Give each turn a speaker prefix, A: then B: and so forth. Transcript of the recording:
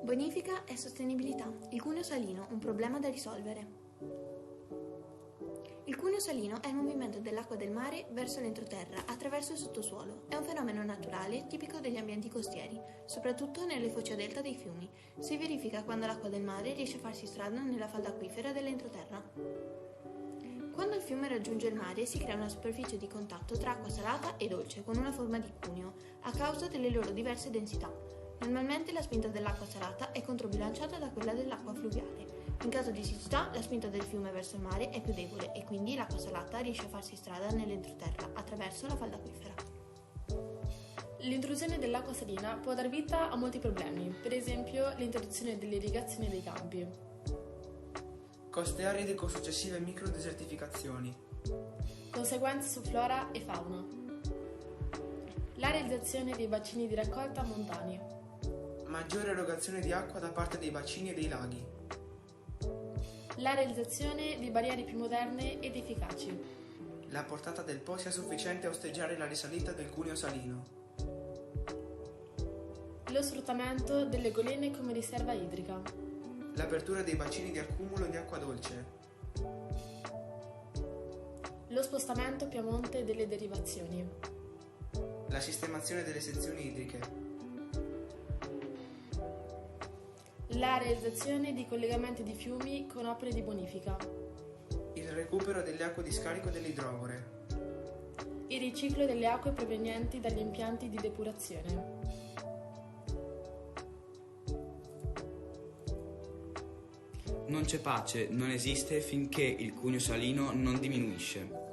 A: Bonifica e sostenibilità. Il cuneo salino, un problema da risolvere. Il cuneo salino è il movimento dell'acqua del mare verso l'entroterra attraverso il sottosuolo. È un fenomeno naturale tipico degli ambienti costieri, soprattutto nelle foci a delta dei fiumi. Si verifica quando l'acqua del mare riesce a farsi strada nella falda acquifera dell'entroterra. Quando il fiume raggiunge il mare si crea una superficie di contatto tra acqua salata e dolce con una forma di cuneo, a causa delle loro diverse densità. Normalmente la spinta dell'acqua salata è controbilanciata da quella dell'acqua fluviale. In caso di siccità, la spinta del fiume verso il mare è più debole e quindi l'acqua salata riesce a farsi strada nell'entroterra attraverso la falda acquifera.
B: L'introduzione dell'acqua salina può dar vita a molti problemi, per esempio l'interruzione dell'irrigazione dei campi.
C: Coste aride con successive microdesertificazioni.
B: Conseguenze su flora e fauna. La realizzazione dei bacini di raccolta montani.
C: Maggiore erogazione di acqua da parte dei bacini e dei laghi.
B: La realizzazione di barriere più moderne ed efficaci.
C: La portata del Po sia sufficiente a osteggiare la risalita del cuneo salino.
B: Lo sfruttamento delle goline come riserva idrica.
C: L'apertura dei bacini di accumulo di acqua dolce.
B: Lo spostamento più a monte delle derivazioni.
C: La sistemazione delle sezioni idriche.
B: La realizzazione di collegamenti di fiumi con opere di bonifica.
C: Il recupero delle acque di scarico delle idrovore.
B: Il riciclo delle acque provenienti dagli impianti di depurazione.
D: Non c'è pace, non esiste finché il cuneo salino non diminuisce.